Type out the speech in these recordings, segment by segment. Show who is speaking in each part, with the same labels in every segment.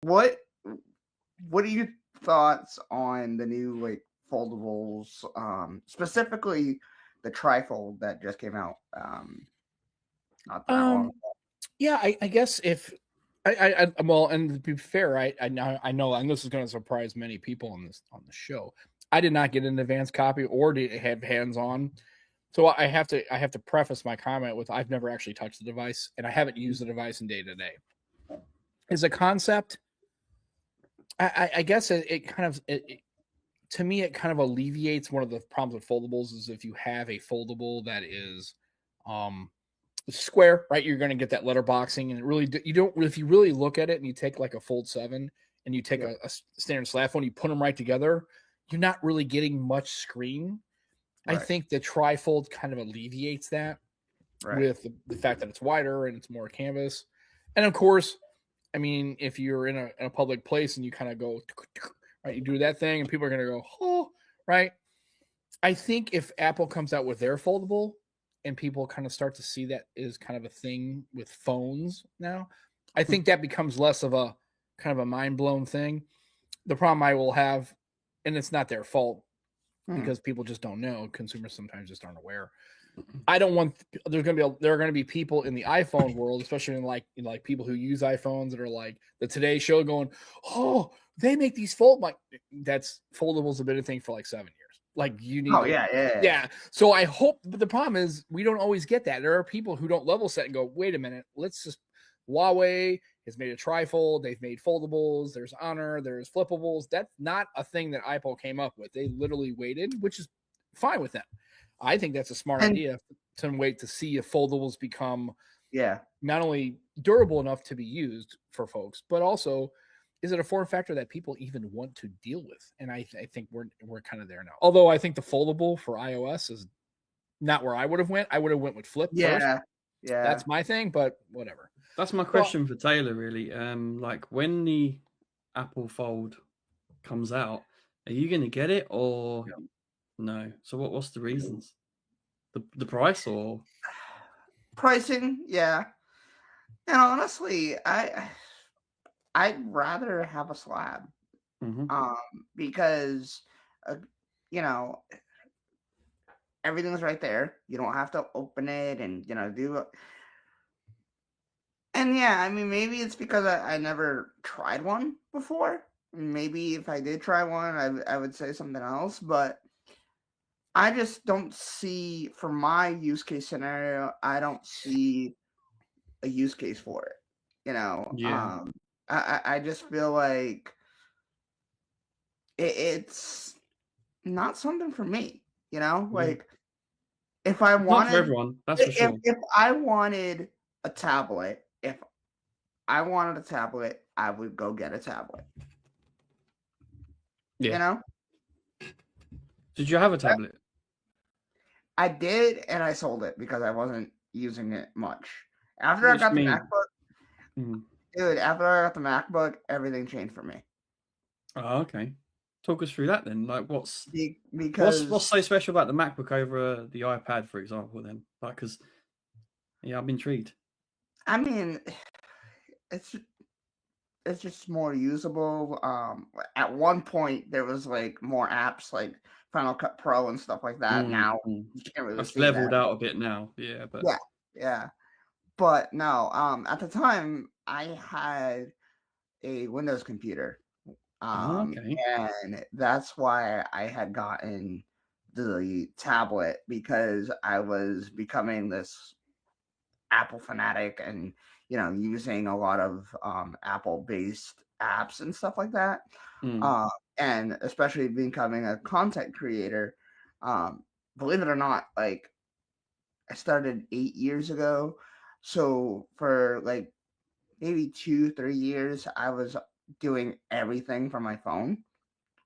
Speaker 1: what what are your thoughts on the new like foldables, specifically the trifold that just came out not that long.
Speaker 2: Um, yeah, I guess if well, and to be fair, I know, and this is going to surprise many people on the show. I did not get an advanced copy or did have hands on, so I have to preface my comment with I've never actually touched the device and I haven't used the device in day to day. As a concept, I guess it kind of to me it kind of alleviates one of the problems with foldables is if you have a foldable that is um square, right? You're going to get that letterboxing, and it really you don't if you really look at it and you take like a Fold 7 and you take
Speaker 1: Yeah,
Speaker 2: a standard slab phone, you put them right together, you're not really getting much screen. I
Speaker 1: right,
Speaker 2: think the trifold kind of alleviates that
Speaker 1: right.
Speaker 2: with the fact that it's wider and it's more canvas, and of course, I mean, if you're in a public place and you kind of go right, you do that thing, and people are going to go, oh, right. I think if Apple comes out with their foldable and people kind of start to see that is kind of a thing with phones now, I think that becomes less of a kind of a mind blown thing. The problem I will have, and it's not their fault
Speaker 1: Hmm.
Speaker 2: because people just don't know. Consumers sometimes just aren't aware. I don't want there are going to be people in the iPhone world, especially in like people who use iPhones that are like the Today Show going, oh, they make these fold like that's foldables have been a thing for like 7 years. Like you need
Speaker 1: Oh
Speaker 2: to,
Speaker 1: yeah, yeah,
Speaker 2: yeah. So I hope, but the problem is we don't always get that. There are people who don't level set and go, wait a minute, let's just Huawei has made a trifold. They've made foldables. There's Honor. There's flippables. That's not a thing that Apple came up with. They literally waited, which is fine with them. I think that's a smart
Speaker 1: and
Speaker 2: idea to wait to see if foldables become
Speaker 1: yeah.
Speaker 2: not only durable enough to be used for folks, but also is it a form factor that people even want to deal with? And I think we're kind of there now. Although I think the foldable for iOS is not where I would have went. I would have went with flip first.
Speaker 1: Yeah, yeah.
Speaker 2: That's my thing, but whatever.
Speaker 3: That's my
Speaker 2: Well,
Speaker 3: question for Taylor, really. Like when the Apple Fold comes out, are you going to get it or no? So what's the reasons? The price or
Speaker 1: Pricing, yeah. And honestly, I'd rather have a slab,
Speaker 3: hmm
Speaker 1: um, because uh, you know everything's right there. You don't have to open it and do. And yeah, I mean, maybe it's because I never tried one before. Maybe if I did try one, I would say something else. But I just don't see, for my use case scenario, I don't see a use case for it. You know,
Speaker 3: yeah.
Speaker 1: um, I just feel like it's not something for me. You know,
Speaker 3: Yeah.
Speaker 1: like if I
Speaker 3: Not for
Speaker 1: wanted,
Speaker 3: everyone, that's for
Speaker 1: if
Speaker 3: sure.
Speaker 1: if I wanted a tablet, if I wanted a tablet, I would go get a tablet. You
Speaker 3: Yeah.
Speaker 1: know,
Speaker 3: Did you have a tablet?
Speaker 1: I did, and I sold it because I wasn't using it much. After I
Speaker 3: Which
Speaker 1: got the
Speaker 3: mean,
Speaker 1: MacBook,
Speaker 3: mhm.
Speaker 1: dude, after I got the MacBook, everything changed for me.
Speaker 3: Oh, okay. Talk us through that then. Like, what's
Speaker 1: Because
Speaker 3: so special about the MacBook over the iPad, for example? Then, like, because yeah, I'm intrigued.
Speaker 1: I mean, it's it's just more usable. At one point there was like more apps like Final Cut Pro and stuff like that.
Speaker 3: Mm,
Speaker 1: Now
Speaker 3: mm.
Speaker 1: you can't really
Speaker 3: That's
Speaker 1: see that.
Speaker 3: leveled out a bit now. Yeah, but
Speaker 1: Yeah, yeah. But no, at the time I had a Windows computer.
Speaker 3: oh, okay.
Speaker 1: And that's why I had gotten the tablet, because I was becoming this Apple fanatic and using a lot of Apple based apps and stuff like that.
Speaker 3: Mm,
Speaker 1: Uh, and especially becoming a content creator. Um, Believe it or not, like I started 8 years ago. So for like maybe 2, 3 years, I was doing everything from my phone,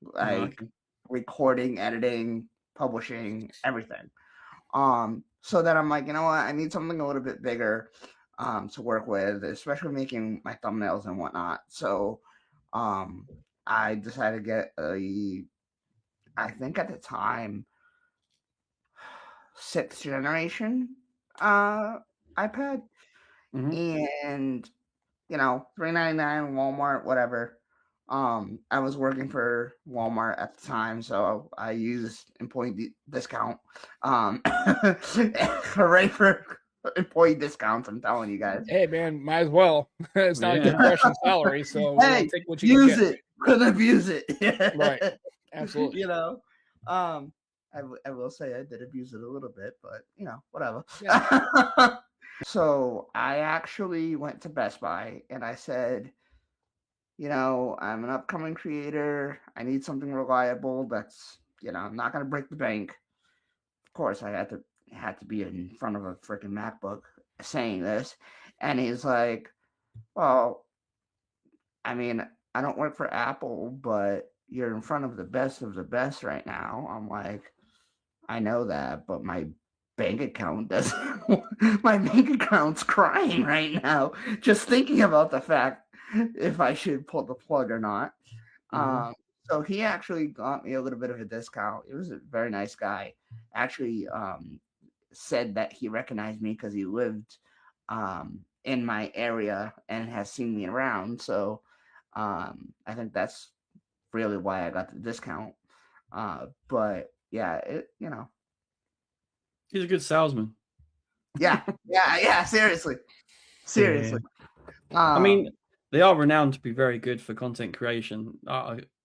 Speaker 3: oh,
Speaker 1: like
Speaker 3: okay.
Speaker 1: recording, editing, publishing, everything. So that I'm like, you know what, I need something a little bit bigger to work with, especially making my thumbnails and whatnot. So um I decided to get I think at the time, sixth generation uh iPad.
Speaker 3: hmm
Speaker 1: And $3.99 Walmart, whatever. I was working for Walmart at the time, so I used employee discount. Hooray for employee discounts! I'm telling you guys.
Speaker 2: Hey man, might as well. It's not like
Speaker 3: Yeah.
Speaker 2: they're crushing salary, so
Speaker 1: Hey,
Speaker 2: take what you can
Speaker 1: use
Speaker 2: get.
Speaker 1: it, couldn't abuse it.
Speaker 2: Right. Absolutely.
Speaker 1: I will say I did abuse it a little bit, but whatever.
Speaker 2: Yeah.
Speaker 1: So I actually went to Best Buy and I said, I'm an upcoming creator. I need something reliable that's, not gonna break the bank. Of course, I had to be in front of a freaking MacBook saying this, and he's like, "Well, I mean, I don't work for Apple, but you're in front of the best right now." I'm like, "I know that, but my bank account doesn't. My bank account's crying right now just thinking about the fact if I should pull the plug or not."
Speaker 3: Mhm.
Speaker 1: So he actually got me a little bit of a discount. He was a very nice guy. Actually, said that he recognized me because he lived in my area and has seen me around. So I think that's really why I got the discount. But yeah,
Speaker 3: He's a good salesman.
Speaker 1: yeah. Seriously.
Speaker 3: Yeah. I
Speaker 1: Um,
Speaker 3: mean, they are renowned to be very good for content creation.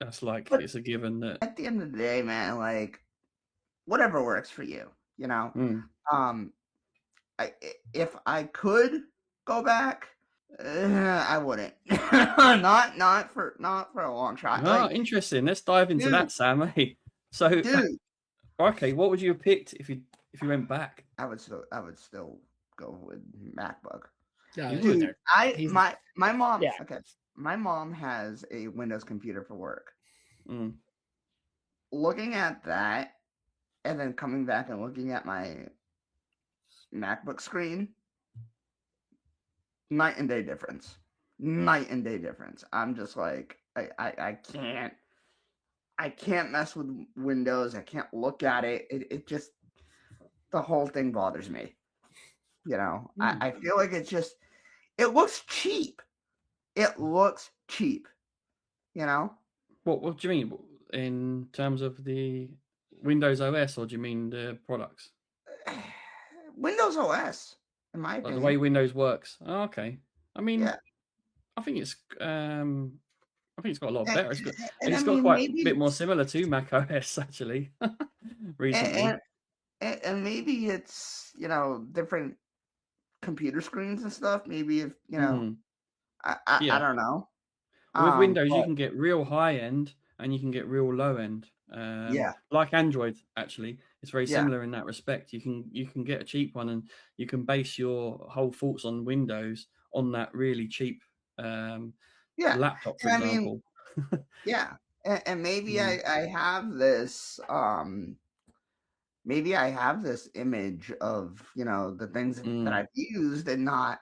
Speaker 3: That's like,
Speaker 1: but
Speaker 3: it's a given that.
Speaker 1: at the end of the day, man, like whatever works for you, you know.
Speaker 3: Mm.
Speaker 1: Um, if I could go back, I wouldn't. Not for a long shot.
Speaker 3: Ah,
Speaker 1: Like,
Speaker 3: interesting. Let's dive into
Speaker 1: dude,
Speaker 3: that, Sam. Hey, so,
Speaker 1: dude,
Speaker 3: okay, what would you have picked if you went back?
Speaker 1: I would still go with MacBook.
Speaker 2: Yeah,
Speaker 3: You would.
Speaker 1: Dude,
Speaker 2: he's
Speaker 1: my mom.
Speaker 2: yeah.
Speaker 1: Okay, my mom has a Windows computer for work.
Speaker 3: Mm.
Speaker 1: Looking at that, and then coming back and looking at my MacBook screen, night and day difference. Night and day difference. I'm just like, I can't mess with Windows. I can't look at it. It just, the whole thing bothers me. I feel like it looks cheap. It looks cheap. You know,
Speaker 3: What do you mean in terms of the Windows OS, or do you mean the products?
Speaker 1: Windows OS, in my
Speaker 3: Like the way
Speaker 1: opinion.
Speaker 3: Windows works? Oh, okay. I mean,
Speaker 1: Yeah.
Speaker 3: I think it's I think it's got a lot
Speaker 1: And,
Speaker 3: better.
Speaker 1: and I
Speaker 3: It's got
Speaker 1: mean,
Speaker 3: quite a
Speaker 1: maybe
Speaker 3: bit more
Speaker 1: it's,
Speaker 3: similar to Mac OS actually recently.
Speaker 1: and, and maybe it's, different computer screens and stuff. Maybe if,
Speaker 3: Hmm.
Speaker 1: I
Speaker 3: Yeah.
Speaker 1: don't know.
Speaker 3: With Windows, you
Speaker 1: But
Speaker 3: can get real high end and you can get real low end.
Speaker 1: yeah,
Speaker 3: Like Android, actually, it's very
Speaker 1: yeah,
Speaker 3: similar in that respect. You can get a cheap one, and you can base your whole thoughts on Windows on that really cheap
Speaker 1: yeah.
Speaker 3: laptop, for
Speaker 1: And I mean,
Speaker 3: example.
Speaker 1: yeah. And maybe
Speaker 3: Mm.
Speaker 1: I have this, maybe I have this image of, the things that
Speaker 3: Mm.
Speaker 1: I've used and not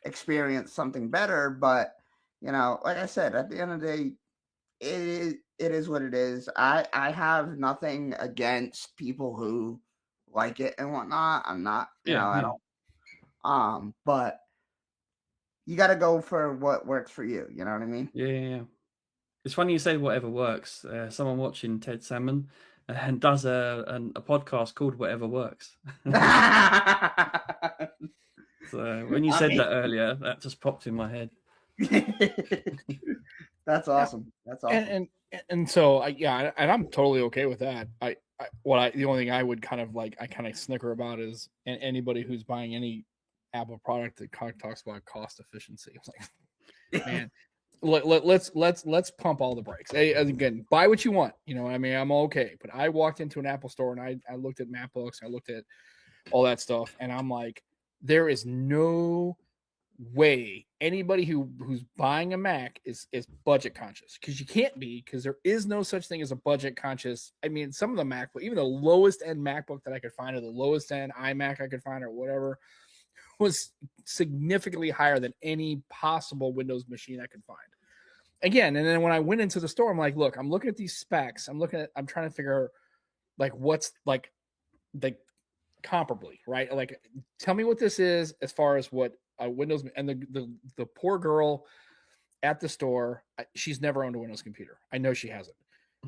Speaker 1: experienced something better. But, like I said, at the end of the day, it is what it is. I have nothing against people who like it and whatnot. I'm not,
Speaker 3: Yeah,
Speaker 1: I
Speaker 3: yeah,
Speaker 1: don't, but you got to go for what works for you. You know what I mean?
Speaker 3: yeah. It's funny you say whatever works. Someone watching Ted Salmon and does a podcast called Whatever Works.
Speaker 1: I
Speaker 3: So when you said
Speaker 1: mean,
Speaker 3: that earlier, that just popped in my head.
Speaker 1: that's
Speaker 2: Yeah.
Speaker 1: awesome. That's
Speaker 2: And
Speaker 1: awesome.
Speaker 2: and so and I'm totally okay with that. The only thing I would kind of like I kind of snicker about is anybody who's buying any Apple product that talks about cost efficiency. It's like, man, let's pump all the brakes. Hey, again, buy what you want. I mean, I'm okay. But I walked into an Apple store and I looked at MacBooks, I looked at all that stuff, and I'm like, there is no way anybody who's buying a Mac is budget conscious, because you can't be, because there is no such thing as a budget conscious. I mean, some of the MacBook, even the lowest end MacBook that I could find, or the lowest end iMac I could find, or whatever, was significantly higher than any possible Windows machine I could find. Again, and then when I went into the store, I'm like, look, I'm looking at these specs. I'm trying to figure out like what's like the comparably, right? Like, tell me what this is as far as what Windows, and the poor girl at the store, she's never owned a Windows computer. I know she hasn't.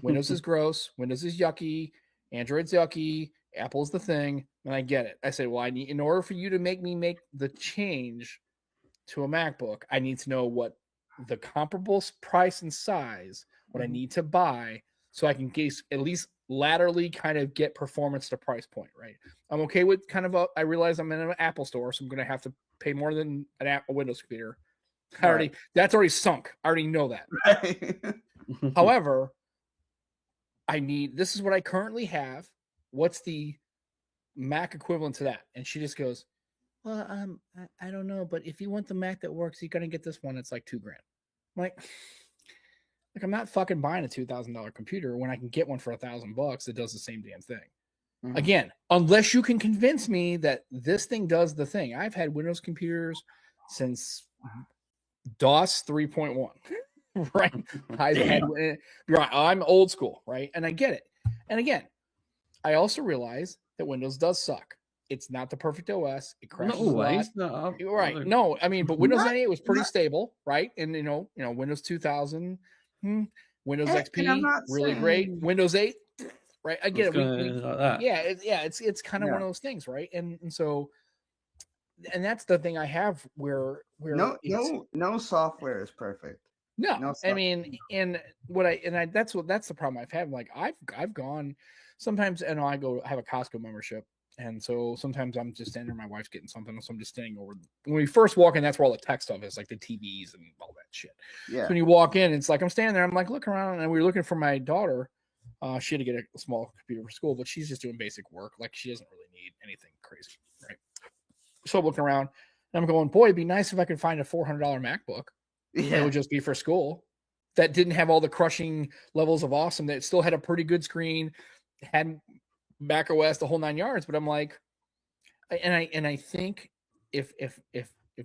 Speaker 2: Windows is gross. Windows is yucky. Android's yucky. Apple's the thing. And I get it. I say, well, in order for you to make me make the change to a MacBook, I need to know what the comparable price and size, what I need to buy, so I can at least laterally kind of get performance to price point, right? I'm okay with kind of I realize I'm in an Apple store, so I'm going to have to pay more than a Windows computer. That's already sunk. I already know that.
Speaker 1: Right.
Speaker 2: However, this is what I currently have. What's the Mac equivalent to that? And she just goes, well, I don't know, but if you want the Mac that works, you're gonna get this one. It's like $2,000. I'm like I'm not fucking buying a $2,000 computer when I can get one for $1,000 that does the same damn thing. Mm-hmm. Again, unless you can convince me that this thing does the thing. I've had Windows computers since DOS 3.1, right? I'm old school, right? And I get it. And again, I also realize that Windows does suck. It's not the perfect OS. It crashes
Speaker 3: not always.
Speaker 2: a lot. Right. No, I mean, but Windows 98 was pretty stable, right? And Windows 2000, Windows XP, really great. Windows 8, right? I get it.
Speaker 3: Like that.
Speaker 2: It's kind of one of those things, right? And so, and that's the thing I have where
Speaker 1: no software is perfect.
Speaker 2: No I mean, that's the problem I've had. Like I've gone sometimes, and I go have a Costco membership. And so sometimes I'm just standing there, my wife's getting something, so I'm just standing over. When we first walk in, that's where all the tech stuff is, like the TVs and all that shit. Yeah. So when you walk in, it's like I'm standing there, I'm like looking around, and we were looking for my daughter. She had to get a small computer for school, but she's just doing basic work. Like she doesn't really need anything crazy, right? So I'm looking around, and I'm going, boy, it'd be nice if I could find a $400 MacBook. Yeah. It would just be for school. That didn't have all the crushing levels of awesome. That still had a pretty good screen, had Mac OS, the whole 9 yards. But I'm like, and I think if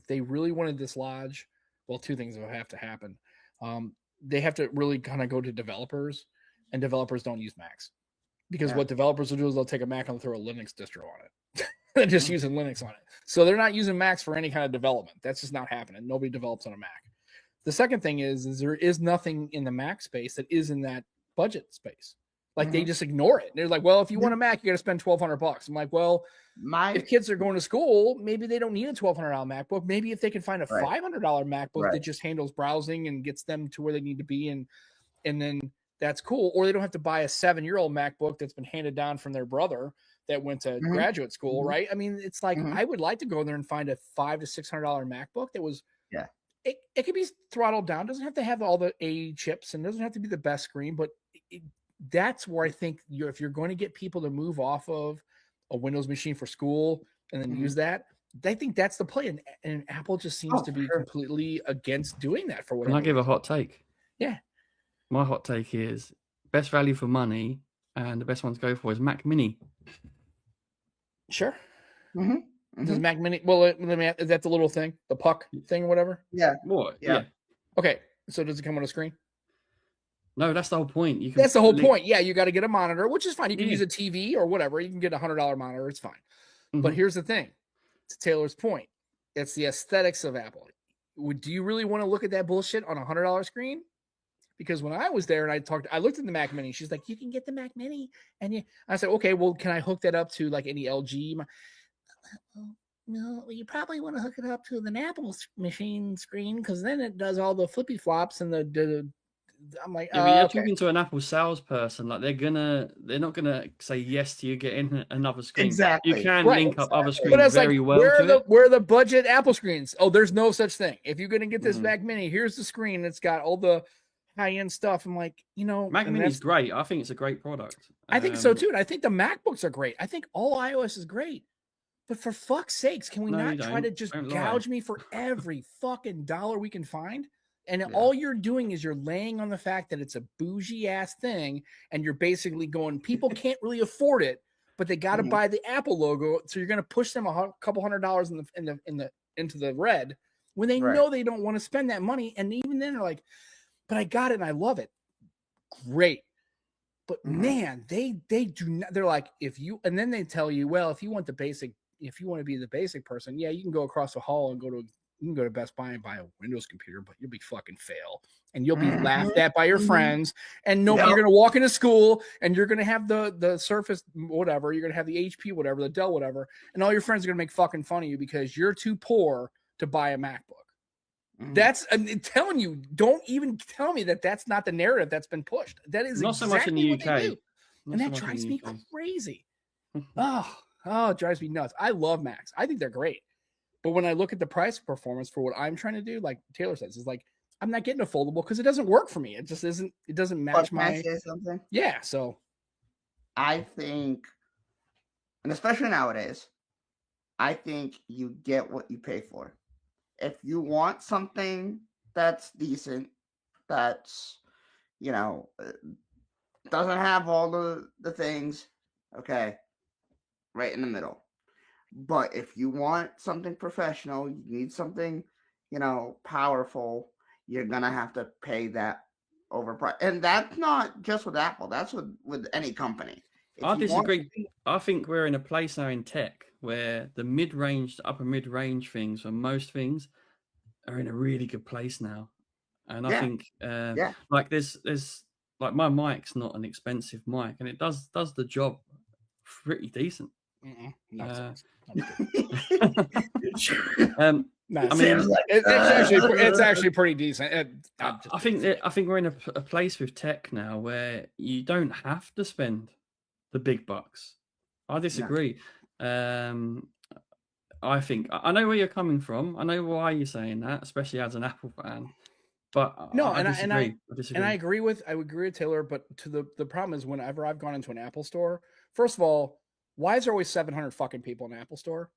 Speaker 2: they really want to dislodge, well, two things will have to happen. They have to really kind of go to developers, and developers don't use Macs, because what developers will do is they'll take a Mac and throw a Linux distro on it and just using Linux on it. So they're not using Macs for any kind of development. That's just not happening. Nobody develops on a Mac. The second thing is there is nothing in the Mac space that is in that budget space. Like they just ignore it. They're like, well, if you want a Mac, you got to spend $1,200. I'm like, well, if kids are going to school, maybe they don't need a $1,200 MacBook. Maybe if they can find a $500 MacBook that just handles browsing and gets them to where they need to be, and then that's cool. Or they don't have to buy a 7-year-old MacBook that's been handed down from their brother that went to graduate school, right? I mean, it's like I would like to go there and find a $500 to $600 MacBook that was it could be throttled down. It doesn't have to have all the A chips, and doesn't have to be the best screen, but that's where I think if you're going to get people to move off of a Windows machine for school and then use that, I think that's the play. And Apple just seems to be completely against doing that for whatever.
Speaker 3: Can I give a hot take?
Speaker 2: Yeah.
Speaker 3: My hot take is best value for money, and the best one to go for is Mac Mini.
Speaker 2: Sure. Does Mac Mini? Well, is that the little thing, the puck thing, or whatever?
Speaker 1: Yeah.
Speaker 3: What? Yeah.
Speaker 2: Okay. So does it come on a screen?
Speaker 3: No, that's the whole point.
Speaker 2: That's the whole point. Yeah, you got to get a monitor, which is fine. You can use a TV or whatever. You can get a $100 monitor. It's fine. But here's the thing. To Taylor's point, it's the aesthetics of Apple. Do you really want to look at that bullshit on a $100 screen? Because when I was there and I looked at the Mac Mini. She's like, you can get the Mac Mini, and I said, okay, well, can I hook that up to like any LG? No, you probably want to hook it up to an Apple machine screen, because then it does all the flippy flops and the I'm like,
Speaker 3: you're talking to an Apple salesperson. Like they're not gonna say yes to you getting another screen.
Speaker 1: Exactly.
Speaker 3: You can link up other screens well.
Speaker 2: Where are the budget Apple screens? Oh, there's no such thing. If you're gonna get this Mac Mini, here's the screen. It's got all the high-end stuff. I'm like,
Speaker 3: Mac Mini is great. I think it's a great product.
Speaker 2: I think so too. And I think the MacBooks are great. I think all iOS is great. But for fuck's sakes, can we not try to just gouge me for every fucking dollar we can find? And all you're doing is you're laying on the fact that it's a bougie ass thing, and you're basically going, people can't really afford it, but they got to buy the Apple logo, so you're going to push them a couple $100 into the red when they know they don't want to spend that money. And even then they're like, but I got it and I love it. Great. But man, they do not. They're like, and then they tell you, well, if you want the basic, if you want to be the basic person, yeah, you can go across the hall and you can go to Best Buy and buy a Windows computer, but you'll be fucking fail. And you'll be laughed at by your friends. And you're going to walk into school and you're going to have the Surface, whatever. You're going to have the HP, whatever, the Dell, whatever. And all your friends are going to make fucking fun of you because you're too poor to buy a MacBook. I'm telling you, don't even tell me that that's not the narrative that's been pushed. That is
Speaker 3: not so much in the UK.
Speaker 2: And that drives me crazy. It drives me nuts. I love Macs. I think they're great. But when I look at the price performance for what I'm trying to do, like Taylor says, is like, I'm not getting a foldable because it doesn't work for me. It just isn't, it doesn't match my.
Speaker 1: Can I say something?
Speaker 2: Yeah. So
Speaker 1: I think, and especially nowadays, I think you get what you pay for. If you want something that's decent, that's, doesn't have all the things, okay, right in the middle. But if you want something professional, you need something, powerful, you're going to have to pay that overprice. And that's not just with Apple. That's with any company.
Speaker 3: I disagree. I think we're in a place now in tech where the mid-range, the upper mid-range things for most things are in a really good place now. And I think like there's like my mic's not an expensive mic and it does the job pretty decent.
Speaker 2: No,
Speaker 3: I mean,
Speaker 2: it's actually pretty decent.
Speaker 3: I think we're in a place with tech now where you don't have to spend the big bucks. I disagree. No. I think I know where you're coming from. I know why you're saying that, especially as an Apple fan. But
Speaker 2: no,
Speaker 3: I disagree.
Speaker 2: And I agree with Taylor. But the problem is, whenever I've gone into an Apple store, first of all, why is there always 700 fucking people in an Apple store?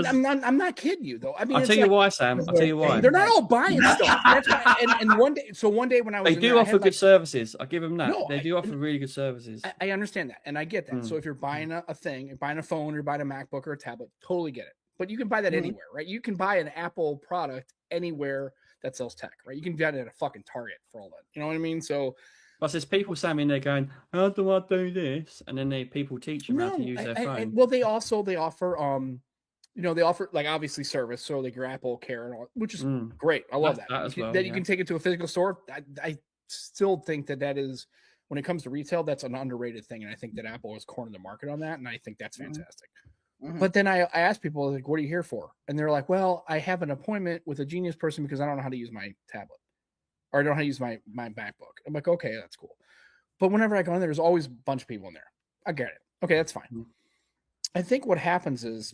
Speaker 2: I'm not kidding you though. I mean,
Speaker 3: I'll tell you why, Sam. I'll tell you why.
Speaker 2: They're not all buying stuff. That's why, and one day when I was,
Speaker 3: they do offer good services. I give them that. No, they do offer really good services.
Speaker 2: I understand that, and I get that. So if you're buying a thing, you're buying a phone, you're buying a MacBook or a tablet, totally get it. But you can buy that anywhere, right? You can buy an Apple product anywhere that sells tech, right? You can get it at a fucking Target for all that. You know what I mean? So.
Speaker 3: But there's people, Sam, in there going, "How do I do this?" And then people teach them how to use their phone.
Speaker 2: Well, they offer they offer like obviously service, so like your Apple Care and all, which is great. I love that. You can take it to a physical store. I still think that is, when it comes to retail, that's an underrated thing, and I think that Apple has cornered the market on that, and I think that's fantastic. But then I ask people, like, what are you here for? And they're like, well, I have an appointment with a genius person because I don't know how to use my tablet, or I don't know how to use my MacBook. I'm like, okay, that's cool. But whenever I go in there, there's always a bunch of people in there. I get it. Okay, that's fine. I think what happens is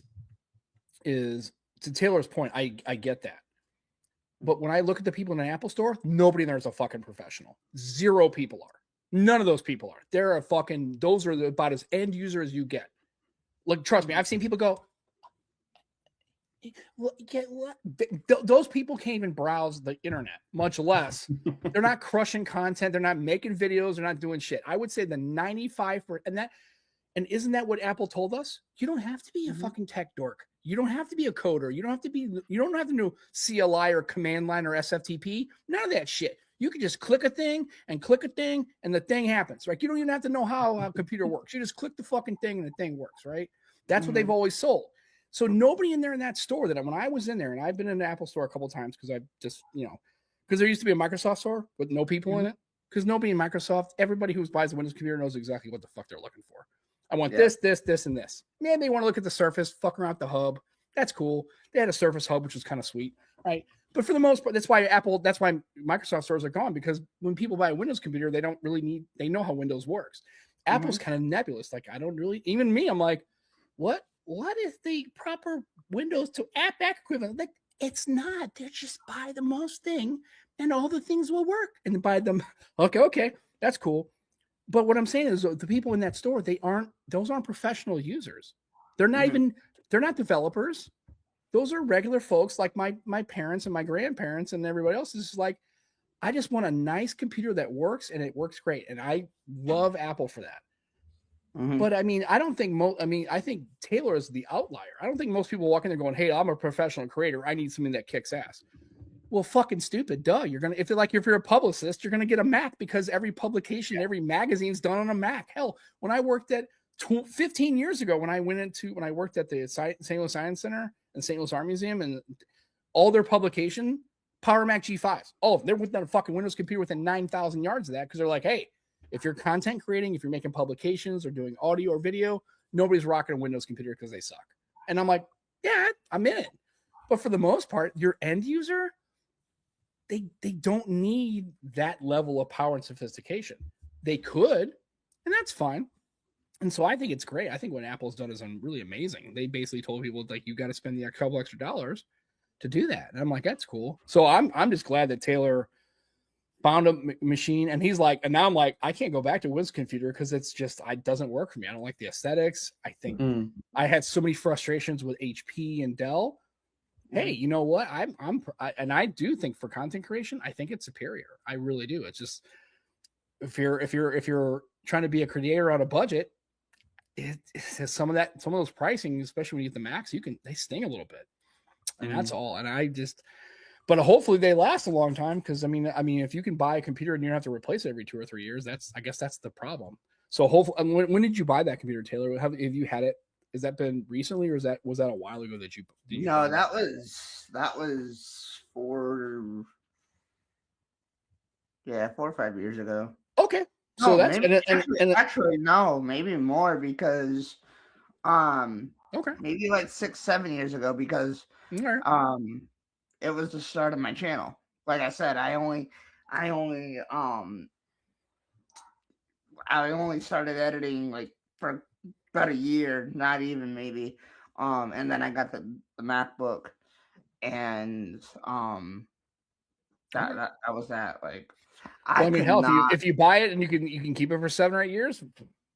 Speaker 2: to Taylor's point, I get that. But when I look at the people in an Apple store, nobody in there is a fucking professional. 0 people are. None of those people are. Those are about as end user as you get. Like, trust me, I've seen people go, those people can't even browse the internet, much less. They're not crushing content. They're not making videos. They're not doing shit. I would say the 95%, and isn't that what Apple told us? You don't have to be a fucking tech dork. You don't have to be a coder. You don't have to know CLI or command line or SFTP. None of that shit. You can just click a thing, and the thing happens. Right? You don't even have to know how a computer works. You just click the fucking thing and the thing works, right? That's what they've always sold. So nobody in there in that store when I was in there, and I've been in an Apple store a couple of times because I just, because there used to be a Microsoft store with no people in it. Because nobody in Microsoft, everybody who buys a Windows computer knows exactly what the fuck they're looking for. I want this, and this. Man, they want to look at the Surface, fuck around with the hub. That's cool. They had a Surface hub, which was kind of sweet, right? But for the most part, that's why Microsoft stores are gone, because when people buy a Windows computer, they know how Windows works. Apple's kind of nebulous. Like, I don't really, even me, I'm like, what is the proper Windows to app back equivalent? Like, it's not. They're just buy the most thing and all the things will work. And buy them. Okay, that's cool. But what I'm saying is the people in that store, those aren't professional users. They're not they're not developers. Those are regular folks like my parents and my grandparents and everybody else. Is like, I just want a nice computer that works, and it works great. And I love Apple for that. But I mean, I don't think I think Taylor is the outlier. I don't think most people walk in there going, "Hey, I'm a professional creator. I need something that kicks ass." Well, fucking stupid. Duh. If you're a publicist, you're gonna get a Mac because every publication, every magazine's done on a Mac. Hell, when I worked at 15 years ago when I worked at the St. Louis Science Center and St. Louis Art Museum, and all their publication, Power Mac G5s, all of them, they're within a fucking Windows computer within 9,000 yards of that, because they're like, hey, if you're content creating, if you're making publications or doing audio or video, nobody's rocking a Windows computer because they suck. And I'm like, yeah, I'm in it. But for the most part, your end user, they don't need that level of power and sophistication. They could, and that's fine. And so I think it's great. I think what Apple's done is really amazing. They basically told people, like, you got to spend the couple extra dollars to do that. And I'm like, that's cool. So I'm just glad that Taylor found a machine, and he's like, and now I'm like, I can't go back to Windows computer because it's just, it doesn't work for me. I don't like the aesthetics. I think I had so many frustrations with HP and Dell. Hey, you know what? And I do think for content creation, I think it's superior. I really do. It's just, if you're trying to be a creator on a budget, it has some of those pricing, especially when you get the Macs, they sting a little bit, and that's all. And but hopefully they last a long time, because I mean, if you can buy a computer and you don't have to replace it every 2 or 3 years, I guess that's the problem. So hopefully, when did you buy that computer, Taylor? Have you had it? Has that been recently, or was that a while ago that you?
Speaker 1: No, that was 4 or 5 years ago.
Speaker 2: Okay, so
Speaker 1: no,
Speaker 2: that's
Speaker 1: maybe, actually no, maybe more, because
Speaker 2: okay,
Speaker 1: maybe like 6-7 years ago, because it was the start of my channel. Like I said, I only started editing like for about a year, not even, maybe. And then I got the MacBook, and that was that. Like,
Speaker 2: I mean, hell, if you buy it and you can keep it for 7 or 8 years,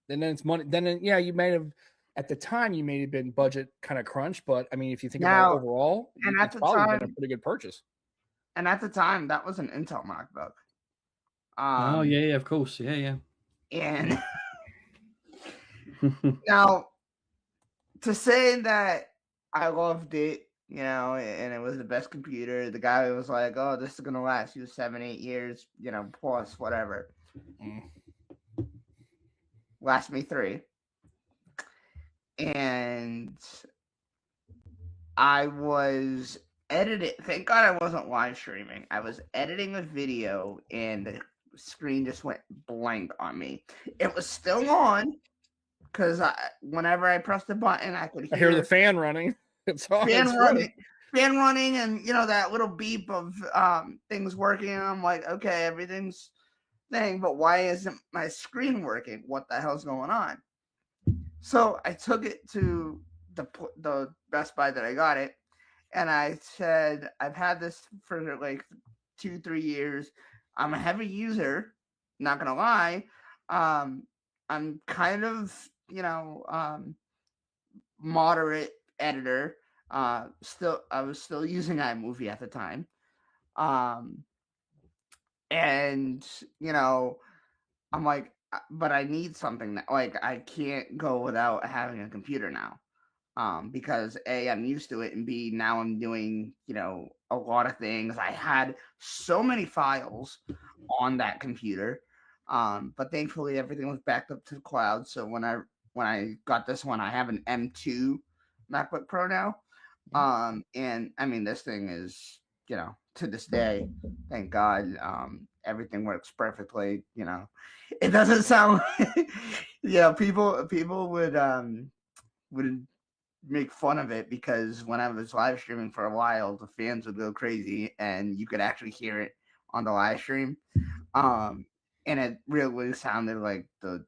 Speaker 2: then it's money. Then yeah, you may have, at the time, you may have been budget kind of crunch, but I mean, if you think about it overall,
Speaker 1: and
Speaker 2: it's probably been a pretty good purchase.
Speaker 1: And at the time, that was an Intel MacBook.
Speaker 3: Oh yeah, of course, yeah.
Speaker 1: And now, to say that I loved it, and it was the best computer, the guy was like, "Oh, this is gonna last you 7-8 years, plus whatever." Last me 3, and I was editing. Thank God I wasn't live streaming. I was editing a video, and the screen just went blank on me. It was still on, because whenever I pressed the button, I could hear
Speaker 2: the fan running. It's on.
Speaker 1: Fan running, and that little beep of things working. And I'm like, okay, everything's thing, but why isn't my screen working? What the hell's going on? So I took it to the Best Buy that I got it, and I said, I've had this for like 2-3 years. I'm a heavy user, not gonna lie. I'm kind of, moderate editor. I was still using iMovie at the time. And I'm like, but I need something that, like, I can't go without having a computer now. Because A, I'm used to it, and B, now I'm doing, a lot of things. I had so many files on that computer, but thankfully everything was backed up to the cloud. So when I got this one, I have an M2 MacBook Pro now, and I mean, this thing is, to this day, thank God, everything works perfectly. It doesn't sound, people would make fun of it, because when I was live streaming for a while, the fans would go crazy, and you could actually hear it on the live stream. And it really sounded like the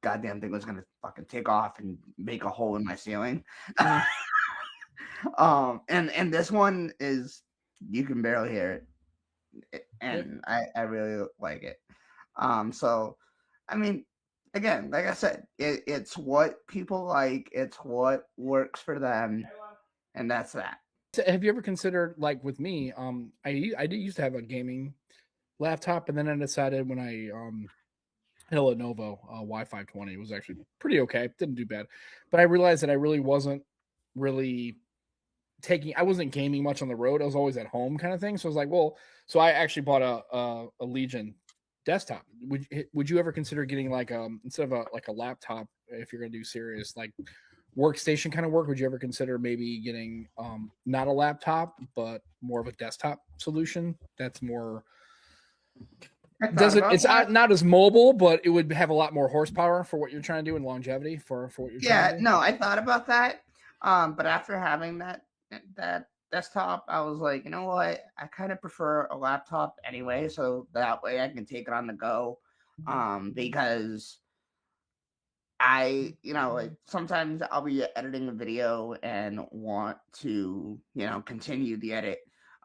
Speaker 1: goddamn thing was gonna fucking take off and make a hole in my ceiling. And this one is, you can barely hear it, and I really like it. So, I mean, again, like I said, it's what people like, it's what works for them, and that's that.
Speaker 2: Have you ever considered, like with me, I did used to have a gaming laptop, and then I decided, when I had a Lenovo Y520, it was actually pretty okay, didn't do bad, but I realized that I really wasn't I wasn't gaming much on the road. I was always at home, kind of thing. So I was like, well, so I actually bought a Legion desktop. Would you ever consider getting like instead of a laptop, if you're going to do serious like workstation kind of work, would you ever consider maybe getting not a laptop but more of a desktop solution that's more
Speaker 1: I thought
Speaker 2: doesn't
Speaker 1: about
Speaker 2: it's
Speaker 1: that.
Speaker 2: not as mobile, but it would have a lot more horsepower for what you're trying to do and longevity for what you're trying
Speaker 1: Yeah,
Speaker 2: to do?
Speaker 1: no, I thought about that. But after having that desktop, I was like, you know what? I kind of prefer a laptop anyway, so that way I can take it on the go. Because like sometimes I'll be editing a video and want to, continue the edit.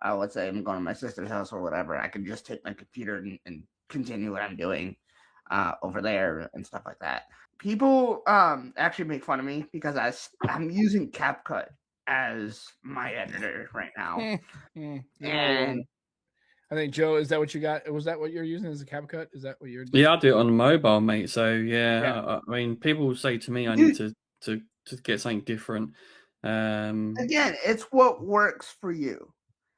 Speaker 1: Let's say I'm going to my sister's house or whatever. I can just take my computer and continue what I'm doing over there and stuff like that. People actually make fun of me because I'm using CapCut as my editor right now. And
Speaker 2: I think Joe, is that what you got? Was that what you're using as a CapCut? Is that what you're?
Speaker 3: Yeah, I do it on mobile, mate. So yeah,
Speaker 2: Yeah.
Speaker 3: I mean, people say to me, I need
Speaker 1: dude,
Speaker 3: to get something different. Um,
Speaker 1: again, it's what works for you,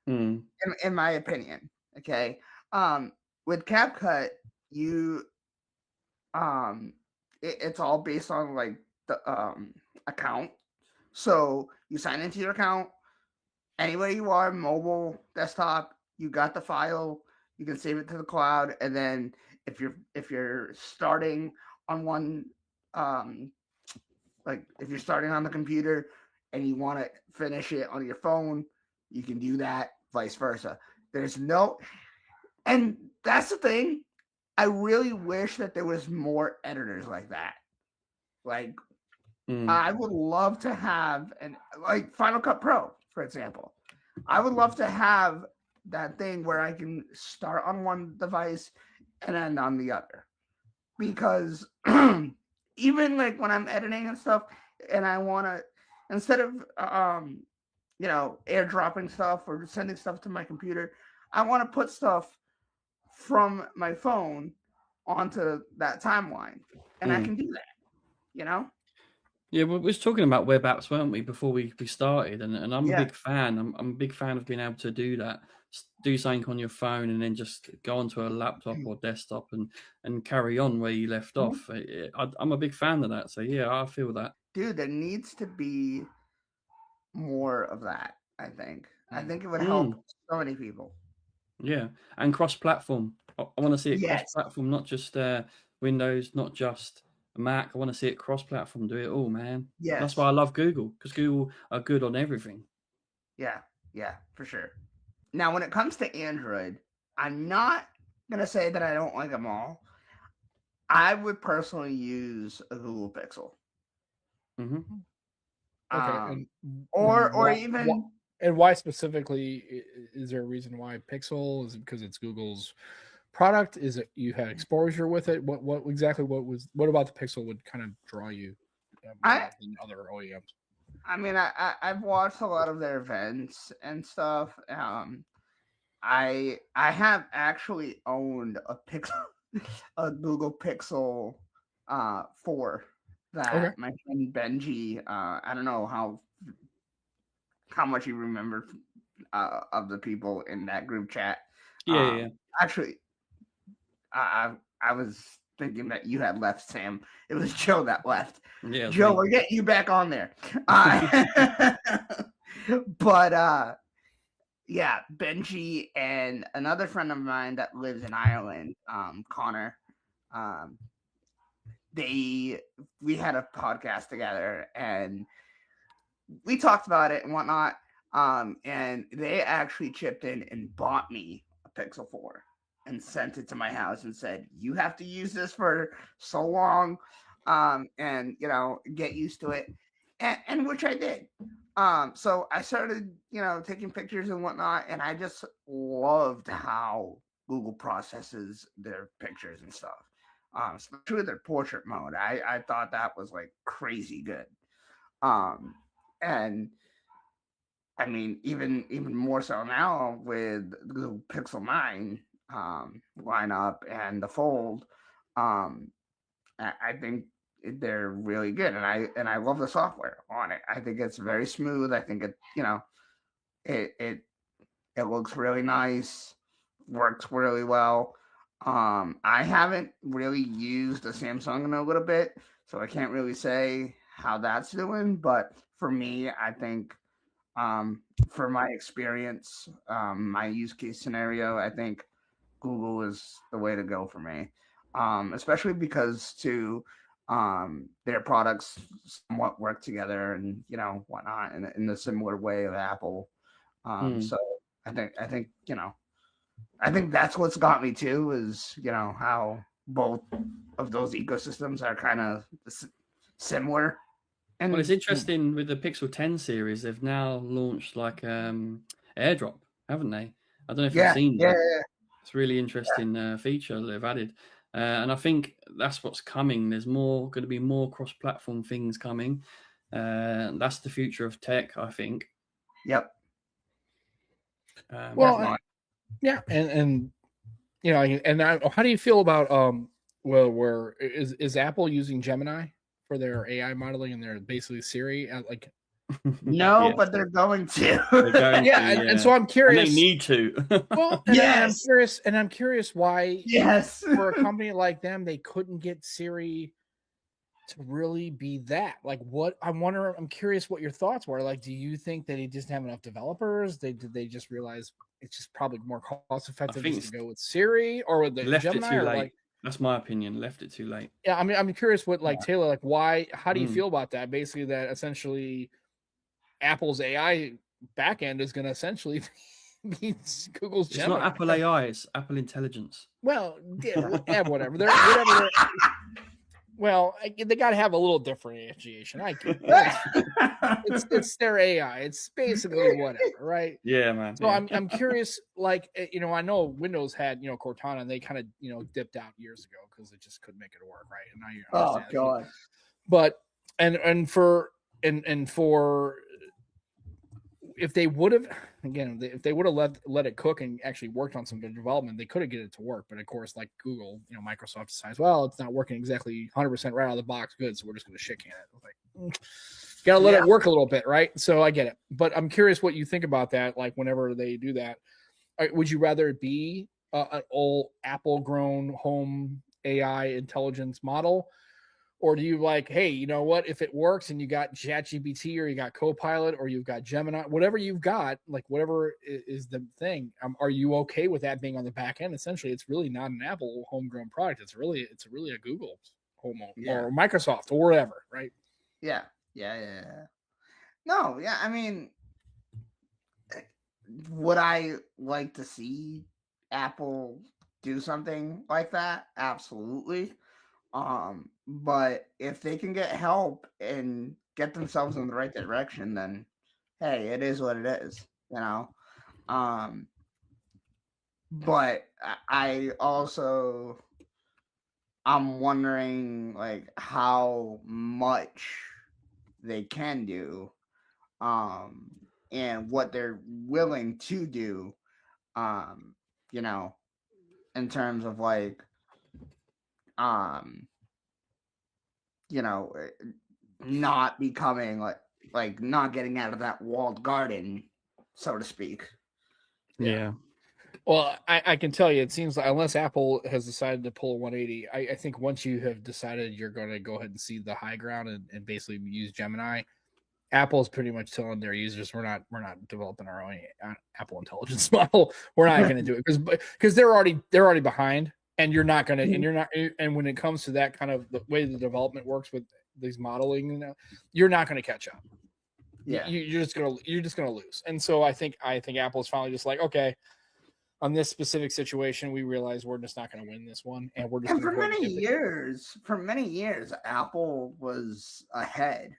Speaker 3: hmm,
Speaker 1: in my opinion. Okay. Um, with CapCut, you it's all based on like the account. So you sign into your account anywhere you are, mobile, desktop, you got the file, you can save it to the cloud, and then if you're starting on one like if you're starting on the computer and you want to finish it on your phone, you can do that, vice versa. There's no and that's the thing. I really wish that there was more editors like that. Like
Speaker 3: hmm.
Speaker 1: I would love to have like Final Cut Pro, for example. I would love to have that thing where I can start on one device and end on the other. Because even like when I'm editing and stuff and I want to instead of airdropping stuff or sending stuff to my computer, I want to put stuff from my phone onto that timeline and I can do that, you know?
Speaker 3: Yeah, we was talking about web apps, weren't we, before we started? And I'm a
Speaker 1: Yeah.
Speaker 3: big fan. I'm a big fan of being able to do that. Do something on your phone and then just go onto a laptop or desktop and carry on where you left off. I'm a big fan of that. So yeah, I feel that.
Speaker 1: Dude, there needs to be more of that, I think. I think it would help
Speaker 3: Mm,
Speaker 1: so many people.
Speaker 3: yeah, and cross-platform. I want to see it
Speaker 1: Yes.
Speaker 3: cross-platform, not just Windows, not just Mac. I want to see it cross-platform. Do it all, man. That's why
Speaker 1: Yes.
Speaker 3: I love Google, because Google are good on everything.
Speaker 1: Yeah. Yeah, for sure. Now, when it comes to Android, I'm not going to say that I don't like them all. I would personally use a Google Pixel.
Speaker 3: Hmm.
Speaker 2: Okay,
Speaker 1: Um,
Speaker 2: and
Speaker 1: or even
Speaker 2: why specifically? Is there a reason why Pixel? Is it because it's Google's product? Is it you had exposure with it? What exactly? What about the Pixel would kind of draw you
Speaker 1: I
Speaker 2: more than other OEMs?
Speaker 1: I mean I've watched a lot of their events and stuff. I have actually owned a Pixel a Google Pixel 4
Speaker 2: Okay.
Speaker 1: that my friend Benji I don't know how much you remember of the people in that group chat.
Speaker 3: Yeah, yeah,
Speaker 1: Actually I was thinking that you had left, Sam. It was Joe that left.
Speaker 3: yeah. It's
Speaker 1: Joe,
Speaker 3: me.
Speaker 1: we're getting you back on there. But yeah, Benji and another friend of mine that lives in Ireland, Connor, um, we had a podcast together and we talked about it and whatnot. And they actually chipped in and bought me a Pixel 4 and sent it to my house and said, "You have to use this for so long, and get used to it," and which I did. So I started, taking pictures and whatnot, and I just loved how Google processes their pictures and stuff. Especially their portrait mode. I thought that was like crazy good. Um, and I mean, even more so now with the Pixel 9 lineup and the Fold, I think they're really good, and I love the software on it. I think it's very smooth. I think it it looks really nice, works really well. I haven't really used the Samsung in a little bit, so I can't really say how that's doing. But for me, I think um, for my experience, my use case scenario, I think Google is the way to go for me, especially because their products somewhat work together and whatnot in a similar way of Apple.
Speaker 3: Mm.
Speaker 1: So I think that's what's got me too is how both of those ecosystems are kind of similar.
Speaker 3: Well, it's
Speaker 1: And
Speaker 3: interesting with the Pixel 10 series. They've now launched like AirDrop, haven't they? I don't know if you've
Speaker 1: yeah,
Speaker 3: seen
Speaker 1: yeah,
Speaker 3: that.
Speaker 1: yeah,
Speaker 3: It's a really interesting feature that they've added, and I think that's what's coming. There's more going to be more cross-platform things coming. That's the future of tech, I think.
Speaker 1: yep,
Speaker 2: Well,
Speaker 1: definitely.
Speaker 2: yeah, and how do you feel about where is Apple using Gemini for their AI modeling and they're basically Siri like
Speaker 1: No,
Speaker 3: Yes,
Speaker 1: but they're going
Speaker 3: they're going
Speaker 1: to.
Speaker 3: to,
Speaker 2: yeah, and
Speaker 3: yeah,
Speaker 2: so I'm
Speaker 3: and they
Speaker 2: curious.
Speaker 3: need to.
Speaker 2: Well,
Speaker 1: Yes,
Speaker 2: and I'm curious why
Speaker 1: yes.
Speaker 2: for a company like them they couldn't get Siri to really be that. Like what I'm curious what your thoughts were. Like, do you think that he didn't have enough developers? Did they just realize it's just probably more cost
Speaker 3: I
Speaker 2: effective
Speaker 3: think
Speaker 2: just to
Speaker 3: it's
Speaker 2: go with Siri or with the
Speaker 3: left it
Speaker 2: Gemini
Speaker 3: too
Speaker 2: or
Speaker 3: late.
Speaker 2: like
Speaker 3: That's my opinion. Left it too late.
Speaker 2: yeah, I mean I'm curious what like Taylor, like why how do you
Speaker 3: Mm.
Speaker 2: feel about that? Basically that essentially Apple's AI backend is gonna essentially be Google's
Speaker 3: It's not
Speaker 2: Gemini.
Speaker 3: Apple AI. It's Apple Intelligence.
Speaker 2: Well, yeah, whatever. They're well, they got to have a little differentiation. I get it. It's their AI. It's basically whatever, right?
Speaker 3: Yeah, man.
Speaker 2: So
Speaker 3: Yeah.
Speaker 2: I'm curious. Like I know Windows had Cortana, and they kind of dipped out years ago because they just couldn't make it work, right? And now you
Speaker 1: Oh
Speaker 2: understand.
Speaker 1: God.
Speaker 2: But and for if they would have again if they would have let it cook and actually worked on some development, they could have get it to work. But of course, like Google, Microsoft decides, well, it's not working exactly 100% right out of the box good, so we're just going to shit can it. Like, gotta let it work a little bit, right? So I get it, but I'm curious what you think about that. Like whenever they do that, would you rather it be an old Apple grown home AI intelligence model? Or do you like, hey, you know what? If it works and you got ChatGPT or you got Copilot or you've got Gemini, whatever you've got, like whatever is the thing, are you okay with that being on the back end? Essentially, it's really not an Apple homegrown product. It's really a Google home
Speaker 1: Yeah.
Speaker 2: or Microsoft or whatever, right?
Speaker 1: Yeah. Yeah. No, yeah. I mean, would I like to see Apple do something like that? Absolutely. But if they can get help and get themselves in the right direction, then hey, it is what it is, you know. Um, but I also I'm wondering like how much they can do, um, and what they're willing to do, um, you know, in terms of like, um, you know, not becoming like not getting out of that walled garden, so to speak.
Speaker 3: Yeah.
Speaker 2: Well, I can tell you, it seems like unless Apple has decided to pull a 180, I think once you have decided you're going to go ahead and see the high ground and basically use Gemini, Apple's pretty much telling their users we're not developing our own Apple intelligence model. We're not going to do it because they're already behind, and you're not going to and you're not and when it comes to that kind of the way the development works with these modeling, you're not going to catch up.
Speaker 1: Yeah.
Speaker 2: You're just gonna lose. And so I think Apple's finally just like, okay, on this specific situation, we realize we're just not going to win this one, and we're just
Speaker 1: And
Speaker 2: going to go ahead and
Speaker 1: for many years, Apple was ahead.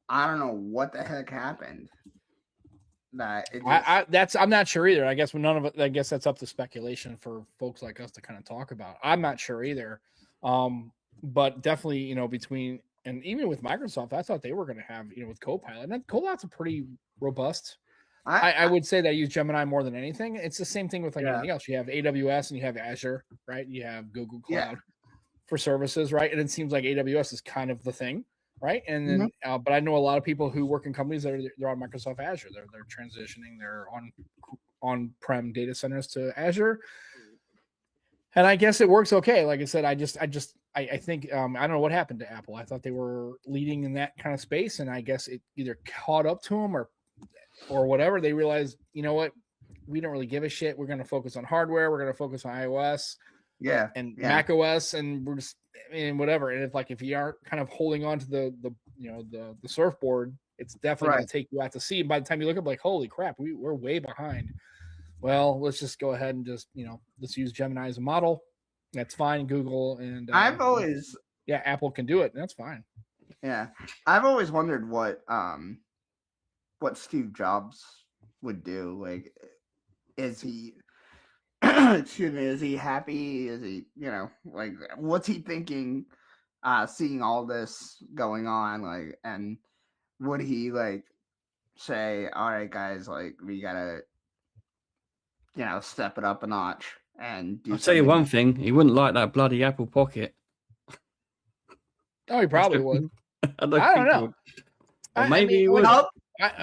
Speaker 1: I don't know what the heck happened. That it just
Speaker 2: I'm not sure either. I guess none of it. I guess that's up to speculation for folks like us to kind of talk about. I'm not sure either. But definitely, between and even with Microsoft, I thought they were going to have, with Copilot. And Copilot's a pretty robust. I would say that I use Gemini more than anything. It's the same thing with like anything else. You have AWS and you have Azure, right? You have Google Cloud for services, right? And it seems like AWS is kind of the thing, right? And then, but I know a lot of people who work in companies that they're on Microsoft Azure. They're transitioning their on-prem data centers to Azure. And I guess it works okay. Like I said, I think I don't know what happened to Apple. I thought they were leading in that kind of space, and I guess it either caught up to them or whatever. They realized, you know what, we don't really give a shit. We're going to focus on hardware. We're going to focus on iOS, and Mac OS, and we're just whatever. And if you aren't kind of holding on to the surfboard, it's definitely going to take you out to sea. And by the time you look up, like, holy crap, we're way behind. Well, let's just go ahead and just, let's use Gemini as a model. That's fine. Google and
Speaker 1: I've always,
Speaker 2: Apple can do it. And that's fine.
Speaker 1: Yeah. I've always wondered what Steve Jobs would do. Like, is he, excuse me, is he happy? Is he, like, what's he thinking, seeing all this going on? Like, and would he, like, say, all right, guys, like, we gotta, step it up a notch and do
Speaker 3: I'll tell you one thing, he wouldn't like that bloody Apple Pocket.
Speaker 2: Oh, he probably would.
Speaker 3: I don't know. Or maybe he would.
Speaker 2: I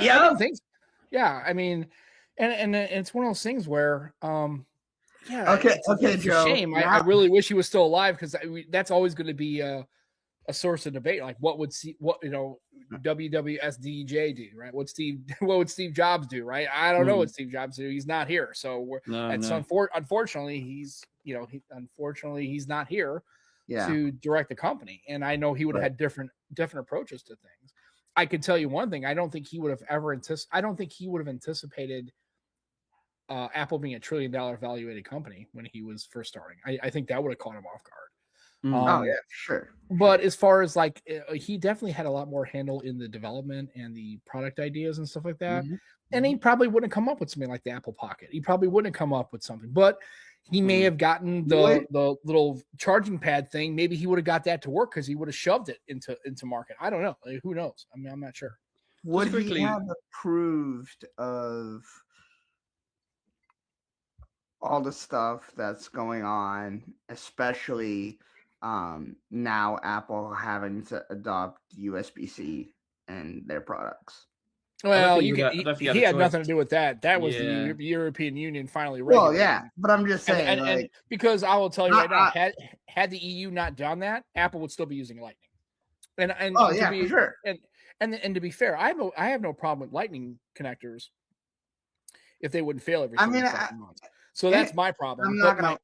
Speaker 2: don't think so. Yeah, I mean, and it's one of those things where, it's
Speaker 1: Joe.
Speaker 2: a shame. I really wish he was still alive, because that's always going to be a source of debate. Like, what would WWSDJ do, right? What would Steve Jobs do, right? I don't know what Steve Jobs do. He's not here, so unfortunately, he's he's not here to direct the company. And I know he would have had different approaches to things. I could tell you one thing: I don't think he would have anticipated Apple being a $1 trillion valuated company when he was first starting. I think that would have caught him off guard.
Speaker 1: Oh yeah, sure.
Speaker 2: But as far as like, he definitely had a lot more handle in the development and the product ideas and stuff like that. And he probably wouldn't come up with something like the Apple Pocket. He probably wouldn't come up with something, but he may have gotten the little charging pad thing. Maybe he would have got that to work, because he would have shoved it into market. I don't know. Like, who knows? I mean, I'm not sure.
Speaker 1: Would he have approved of all the stuff that's going on, especially now Apple having to adopt USB-C in their products?
Speaker 2: Well, he had nothing to do with that. That was the European Union finally regulating.
Speaker 1: Well, yeah, but I'm just saying,
Speaker 2: and because I will tell you right now, had the EU not done that, Apple would still be using Lightning. For sure. And to be fair, I have no problem with Lightning connectors if they wouldn't fail every 7 months. So that's my problem. My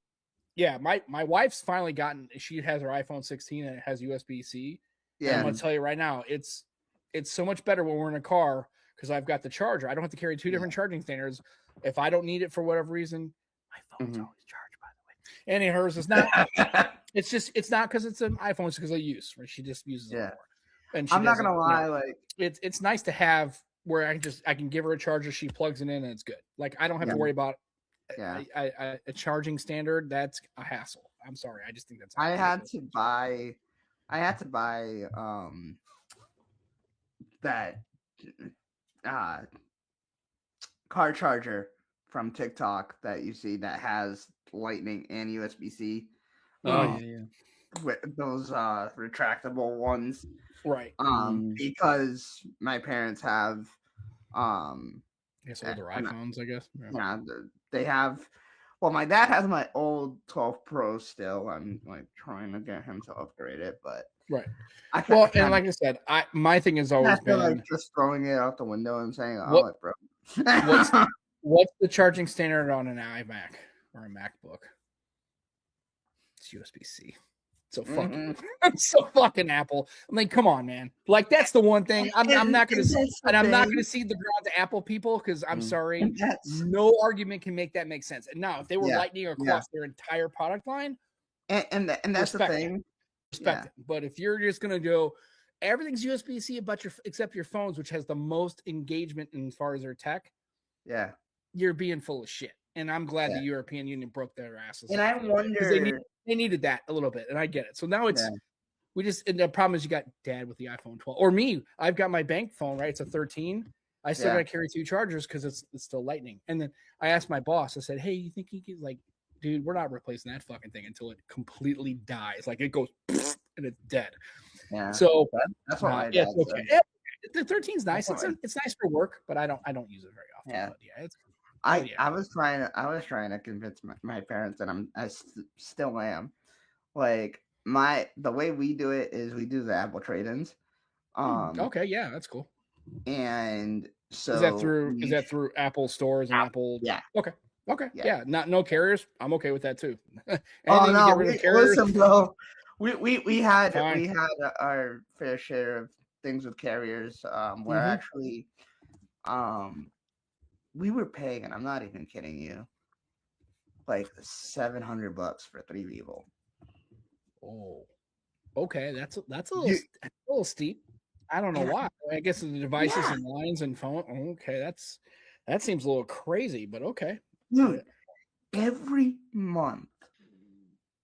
Speaker 2: wife's finally gotten. She has her iPhone 16 and it has USB-C. Yeah, and I'm gonna tell you right now, it's so much better when we're in a car, because I've got the charger. I don't have to carry two different charging standards. If I don't need it for whatever reason, my phone's always charged, by the way. And hers is not. it's not because it's an iPhone. It's because I use. Right? She just uses it more. And
Speaker 1: I'm not gonna lie, like,
Speaker 2: it's nice to have where I can give her a charger. She plugs it in and it's good. Like, I don't have to worry about. A charging standard. That's a hassle. I'm sorry. I just think that's.
Speaker 1: I had to buy that car charger from TikTok that you see that has Lightning and USB-C. With those retractable ones,
Speaker 2: right?
Speaker 1: Because my parents have
Speaker 2: older iPhones, I guess.
Speaker 1: Yeah, they have. Well, my dad has my old 12 Pro still. I'm like trying to get him to upgrade it, but
Speaker 2: right. And like I said, my thing has always been
Speaker 1: like just throwing it out the window and saying, "Oh, it broke."
Speaker 2: What's the charging standard on an iMac or a MacBook? It's USB-C. So fucking Apple. I mean, come on, man. Like, that's the one thing I'm not gonna see the ground to Apple people, because I'm sorry, no argument can make that make sense. And now, if they were Lightning across their entire product line,
Speaker 1: and that's the thing.
Speaker 2: Respect it. But if you're just gonna go, everything's USB-C except your phones, which has the most engagement as far as their tech.
Speaker 1: Yeah,
Speaker 2: you're being full of shit. And I'm glad the European Union broke their asses.
Speaker 1: And I wonder,
Speaker 2: they needed that a little bit, and I get it. So now it's and the problem is, you got Dad with the iPhone 12, or me. I've got my bank phone, right? It's a 13. I still got to carry two chargers because it's still Lightning. And then I asked my boss. I said, "Hey, you think he could, like, dude, we're not replacing that fucking thing until it completely dies. Like, it goes and it's dead." Yeah. So
Speaker 1: that's why.
Speaker 2: It's okay. The 13's nice. It's nice for work, but I don't use it very often.
Speaker 1: Yeah.
Speaker 2: But
Speaker 1: I
Speaker 2: yeah.
Speaker 1: I was trying to convince my parents, and still am. Like the way we do it is we do the Apple trade-ins.
Speaker 2: Okay, yeah, that's cool.
Speaker 1: And
Speaker 2: Is that
Speaker 1: so
Speaker 2: through
Speaker 1: we
Speaker 2: Apple stores and Apple?
Speaker 1: yeah,
Speaker 2: Okay. Okay.
Speaker 1: yeah.
Speaker 2: Yeah. No carriers. I'm okay with that too.
Speaker 1: Oh
Speaker 2: Anything to get
Speaker 1: no,
Speaker 2: rid of
Speaker 1: we
Speaker 2: carriers.
Speaker 1: listen, bro. We had
Speaker 2: Fine.
Speaker 1: our fair share of things with carriers. Where
Speaker 2: Mm-hmm.
Speaker 1: actually, um, we were paying, and I'm not even kidding you, like $700 for 3 people.
Speaker 2: Oh. Okay. That's
Speaker 1: You,
Speaker 2: a little steep. I don't know
Speaker 1: and
Speaker 2: why. I guess the devices
Speaker 1: yeah,
Speaker 2: and lines and phone. Okay, that seems a little crazy, but okay.
Speaker 1: dude. Every month,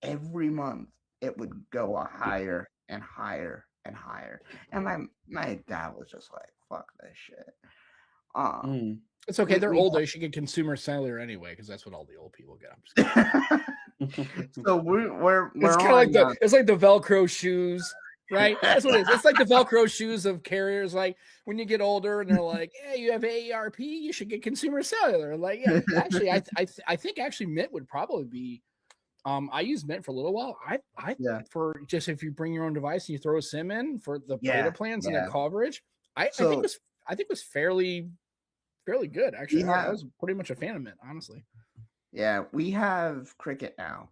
Speaker 1: every month, it would go higher and higher and higher. And my dad was just like, "Fuck this shit." Um,
Speaker 3: Mm.
Speaker 2: It's okay. They're
Speaker 1: we
Speaker 2: old. They should get consumer cellular anyway, because that's what all the old people get. I'm just kidding.
Speaker 1: so we're
Speaker 2: It's kind of
Speaker 1: on.
Speaker 2: like the Velcro shoes, right? That's what it is. It's like the Velcro shoes of carriers. Like when you get older, and they're like, "Hey, you have AARP, you should get consumer cellular." Like, yeah, actually, I think actually Mint would probably be. I used Mint for a little while. I
Speaker 1: Yeah,
Speaker 2: for just if you bring your own device and you throw a SIM in for the data
Speaker 1: yeah,
Speaker 2: plans and the
Speaker 1: yeah.
Speaker 2: coverage, I think
Speaker 1: So
Speaker 2: was fairly good
Speaker 1: we
Speaker 2: actually. I
Speaker 1: have
Speaker 2: was pretty much a fan of Mint, honestly.
Speaker 1: we have Cricket now.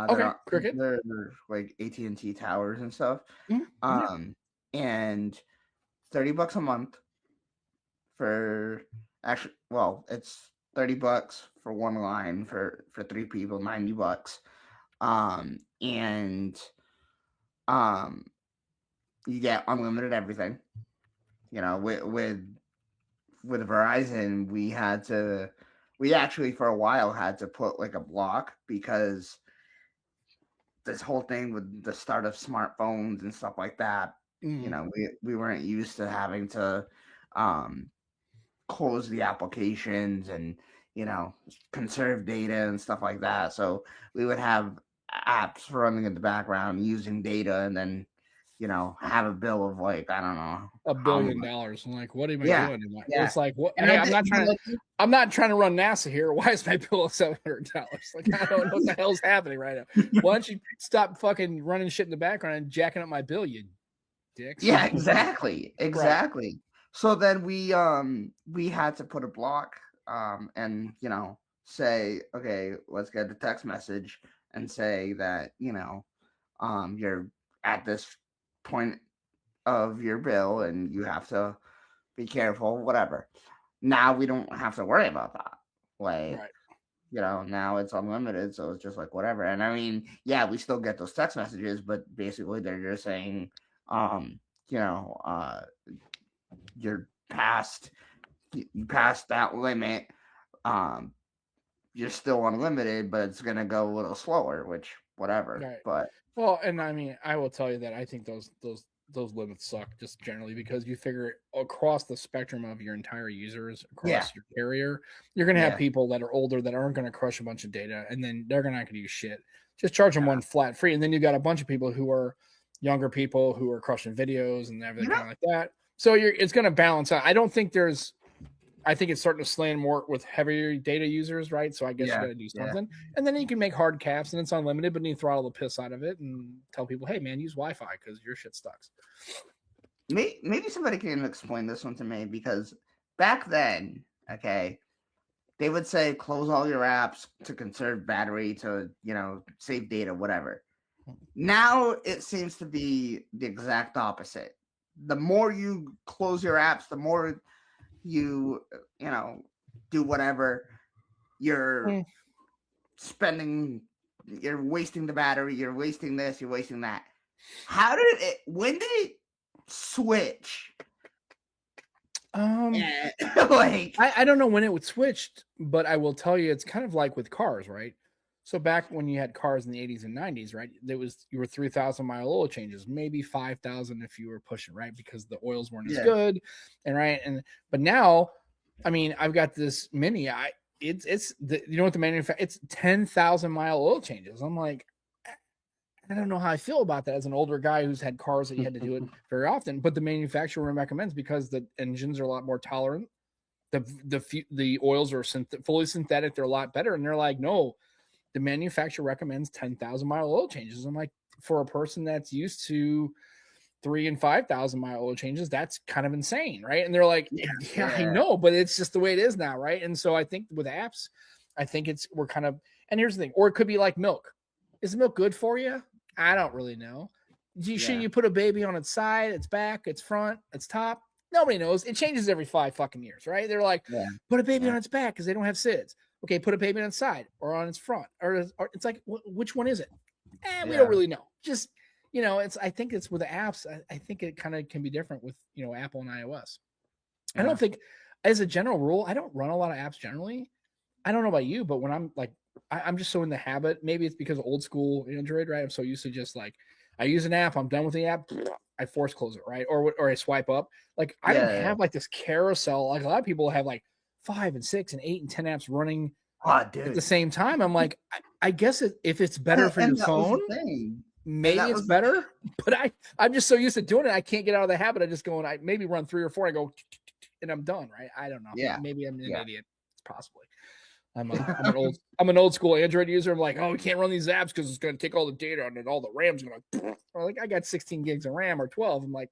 Speaker 2: Okay, Cricket.
Speaker 1: They're like AT&T towers and stuff.
Speaker 2: Mhm, yeah.
Speaker 1: And $30 a month for actually, well, it's $30 for one line for 3 people, $90. And um, you get unlimited everything. You know, with Verizon, we actually for a while had to put like a block because this whole thing with the start of smartphones and stuff like that, you
Speaker 2: Mhm.
Speaker 1: know, we weren't used to having to um, close the applications and conserve data and stuff like that. So we would have apps running in the background using data, and then have a bill of like I don't know
Speaker 2: $1
Speaker 1: how
Speaker 2: billion.
Speaker 1: much.
Speaker 2: I'm like, what am I
Speaker 1: Yeah,
Speaker 2: doing?
Speaker 1: yeah.
Speaker 2: It's like, what?
Speaker 1: And
Speaker 2: Hey,
Speaker 1: I did, but like,
Speaker 2: I'm not trying to run NASA here. Why is my bill $700? Like, I don't know what the hell's happening right now. Why don't you stop fucking running shit in the background and jacking up my bill, you dicks?
Speaker 1: yeah, exactly,
Speaker 2: Right.
Speaker 1: exactly. So then we had to put a block and say, okay, let's get a text message and say that you're at this point of your bill and you have to be careful, whatever. Now we don't have to worry about that. Like,
Speaker 2: Right.
Speaker 1: now it's unlimited, so it's just like whatever. And I mean, yeah, we still get those text messages, but basically they're just saying, um, you know, uh, you're past, you passed that limit. Um, you're still unlimited, but it's gonna go a little slower, which whatever.
Speaker 2: Right.
Speaker 1: But
Speaker 2: Well, and I mean, I will tell you that I think those limits suck just generally because you figure across the spectrum of your entire users
Speaker 1: yeah,
Speaker 2: across your carrier, you're going to have
Speaker 1: yeah,
Speaker 2: people that are older that aren't going to crush a bunch of data, and then they're not going to use shit. Just charge them one flat free, and then you got a bunch of people who are younger people who are crushing videos and everything kind of like that. So it's going to balance out. I think it's starting to slant more with heavier data users, right? So I guess you got to do something, and then you can make hard caps, and it's unlimited, but you throttle the piss out of it and tell people, "Hey, man, use Wi-Fi because your shit sucks."
Speaker 1: Maybe somebody can explain this one to me because back then, okay, they would say close all your apps to conserve battery, to save data, whatever. Now it seems to be the exact opposite. The more you close your apps, the more you do whatever, you're spending, you're wasting the battery, you're wasting this, you're wasting that. When did it switch?
Speaker 2: Like I don't know when it would switched, but I will tell you it's kind of like with cars, right? So back when you had cars in the 80s and 90s, right? You were 3,000-mile oil changes, maybe 5,000 if you were pushing, right? Because the oils weren't as good, but now, I mean, I've got this Mini. It's what the manufacturer, it's 10,000-mile oil changes. I'm like, I don't know how I feel about that as an older guy who's had cars that you had to do it very often, but the manufacturer recommends because the engines are a lot more tolerant the oils are fully synthetic. They're a lot better. And they're like, no, the manufacturer recommends 10,000 mile oil changes. I'm like, for a person that's used to 3,000 and 5,000 mile oil changes, that's kind of insane, right? And they're like, yeah, I know, but it's just the way it is now, right? And so I think with apps, I think we're kind of, and here's the thing, or it could be like milk. Is milk good for you? I don't really know. Should you put a baby on its side, its back, its front, its top? Nobody knows. It changes every 5 fucking years, right? They're like, put a baby on its back because they don't have SIDS. Okay, put a baby on its side or on its front, or it's like, which one is it? We don't really know. Just, I think it's with the apps. I think it kind of can be different with, Apple and iOS. I don't think, as a general rule, I don't run a lot of apps generally. I don't know about you, but when I'm like, I'm just so in the habit. Maybe it's because of old school Android, right? I'm so used to just like, I use an app, I'm done with the app, I force close it, right? Or I swipe up. Like I don't have like this carousel. Like a lot of people have like 5 and 6 and 8 and 10 apps running at the same time. I'm like, I guess if it's better for your phone, maybe it's better. But I'm just so used to doing it, I can't get out of the habit of just going. I maybe run 3 or 4. I go, and I'm done, right? I don't know. Yeah, maybe I'm an idiot. It's possibly. I'm an old school Android user. I'm like, oh, we can't run these apps because it's going to take all the data and then all the RAM's going to. Like, I got 16 gigs of RAM or 12. I'm like,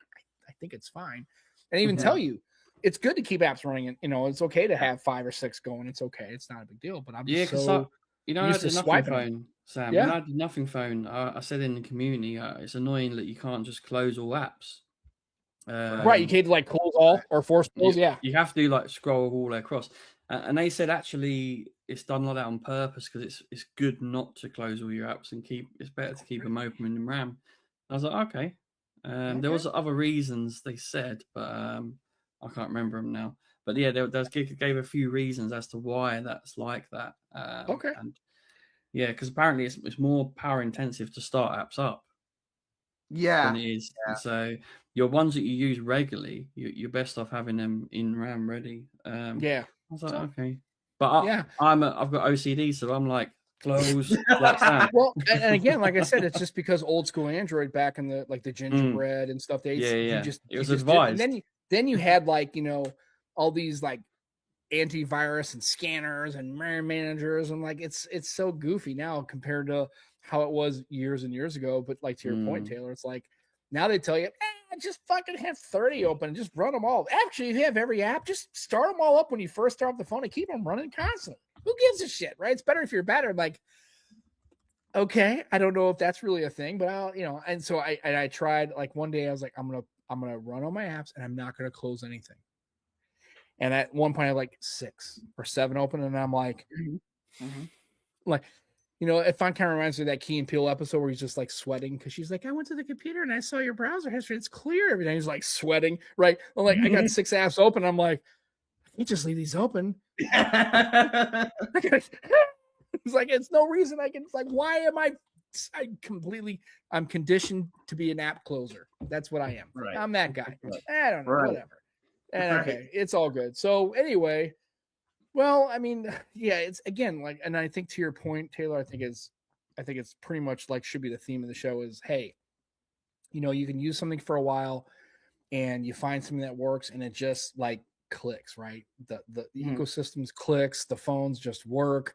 Speaker 2: I think it's fine. And I even tell you, it's good to keep apps running. And it's okay to have 5 or 6 going. It's okay. It's not a big deal. But I'm just so
Speaker 3: I had the nothing phone, Sam. When I had the nothing phone, I said in the community, it's annoying that you can't just close all apps.
Speaker 2: Right, you can't like close all or force close.
Speaker 3: You have to like scroll all the way across. And they said actually it's done like that on purpose because it's good not to close all your apps and it's better to keep them open in RAM. I was like, okay. There was other reasons they said, but I can't remember them now. But yeah, they gave a few reasons as to why that's like that. And yeah, because apparently it's more power intensive to start apps up. Than it is. Yeah. So your ones that you use regularly, you're best off having them in RAM ready. I was like, okay. But I've got OCD, so I'm like, close. Like Sam.
Speaker 2: Well, and again, like I said, it's just because old school Android back in the like the gingerbread and stuff. It was advised. And then you had like all these like antivirus and scanners and managers, and like it's so goofy now compared to how it was years and years ago. But like to your point, Taylor, it's like now they tell you, just fucking have 30 open and just run them all. Actually, if you have every app, just start them all up when you first start up the phone and keep them running constantly. Who gives a shit, right? It's better if you're better. Like, okay, I don't know if that's really a thing, but I'll, and so I tried like one day I was like, I'm gonna run all my apps and I'm not gonna close anything. And at one point I had like 6 or 7 open, and I'm like, like, it kind of reminds me of that Key and Peele episode where he's just like sweating because she's like, I went to the computer and I saw your browser history. It's clear. Everything. He's like sweating, right? I'm like, I got 6 apps open. I'm like, you just leave these open. It's like, it's no reason I can. It's like, why am I'm conditioned to be an app closer. That's what I am. Right. I'm that guy. I don't know, whatever. And okay, it's all good. So anyway, well, I mean, yeah, it's again like, and I think to your point, Taylor, I think it's pretty much like should be the theme of the show is, hey, you can use something for a while, and you find something that works, and it just like clicks, right? The ecosystems clicks, the phones just work,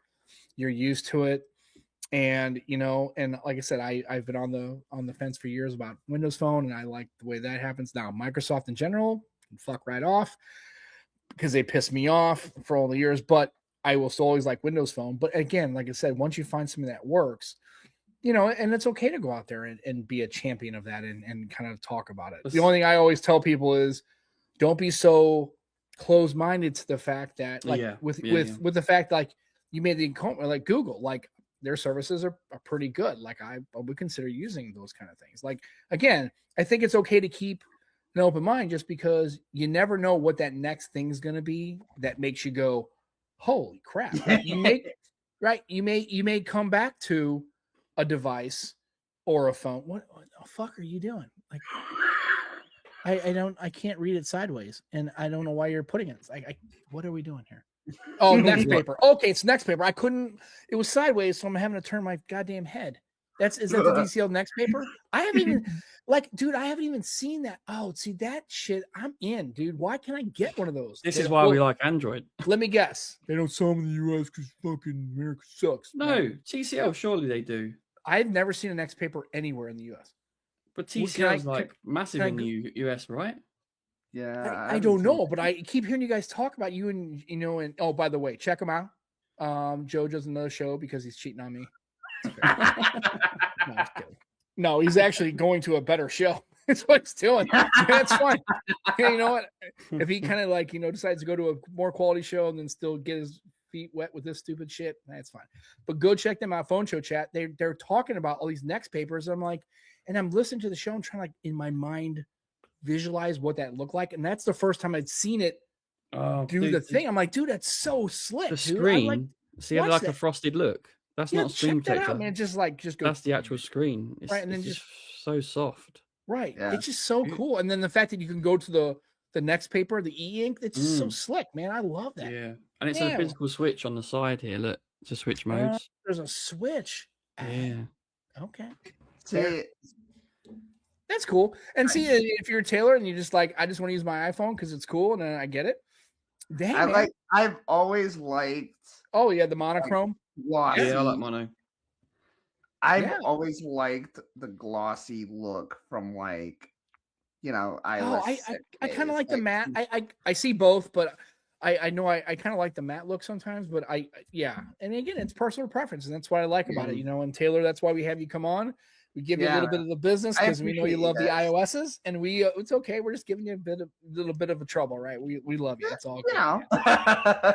Speaker 2: you're used to it, and and like I said, I've been on the fence for years about Windows Phone, and I like the way that happens. Now Microsoft in general can fuck right off because they piss me off for all the years, but I will still always like Windows Phone. But again, like I said, once you find something that works, and it's okay to go out there and be a champion of that and kind of talk about it. The only thing I always tell people is don't be so closed-minded to the fact that with the fact like you made the like Google, like their services are pretty good. Like I would consider using those kind of things. Like, again, I think it's okay to keep an open mind just because you never know what that next thing's going to be that makes you go, holy crap. Like you may come back to a device or a phone. What the fuck are you doing? Like, I can't read it sideways, and I don't know why you're putting it. What are we doing here? Oh, next paper. Okay, it's next paper. It was sideways, so I'm having to turn my goddamn head. Is that the DCL next paper? I haven't even dude, I haven't even seen that. Oh, see that shit. I'm in, dude. Why can't I get one of those?
Speaker 3: This is why we like Android.
Speaker 2: Let me guess. They don't sell them in the US because fucking America sucks.
Speaker 3: No, man. TCL, surely they do.
Speaker 2: I've never seen a next paper anywhere in the US.
Speaker 3: But TCL is like massive in the US, right?
Speaker 1: Yeah,
Speaker 2: I don't know, but I keep hearing you guys talk about you and and oh, by the way, check him out. Joe does another show because he's cheating on me. No, no, he's actually going to a better show. That's what he's doing. That's fine. You know what? If he kind of decides to go to a more quality show and then still get his feet wet with this stupid shit, that's fine. But go check them out. Phone Show Chat. They're talking about all these next papers. And I'm listening to the show and trying in my mind visualize what that looked like. And that's the first time I'd seen it do the thing. I'm like, dude, that's so slick.
Speaker 3: The screen. See, it had like a frosted look. That's not a screen protector.
Speaker 2: Man. Just go.
Speaker 3: That's the actual screen. It's, right, and then just so soft.
Speaker 2: Right. Yeah. It's just so cool. And then the fact that you can go to the next paper, the e-ink, it's just so slick, man. I love that.
Speaker 3: Yeah. And it's a physical switch on the side here. Look, to switch modes.
Speaker 2: There's a switch.
Speaker 3: Yeah.
Speaker 2: Okay.
Speaker 1: See,
Speaker 2: that's cool. And see, if you're a tailor and you just I just want to use my iPhone because it's cool and I get it. Dang,
Speaker 1: I've always liked.
Speaker 2: Oh yeah, the monochrome.
Speaker 1: Glossy.
Speaker 3: Yeah, I like mono.
Speaker 1: I've always liked the glossy look from iOS.
Speaker 2: I kind of like the matte. I see both, but I know I kind of like the matte look sometimes. But and again, it's personal preference, and that's what I like about it. And Taylor, that's why we have you come on. We give you a little bit of the business because we know you love the iOSs, and it's okay. We're just giving you a little bit of a trouble, right? We love you. That's all good.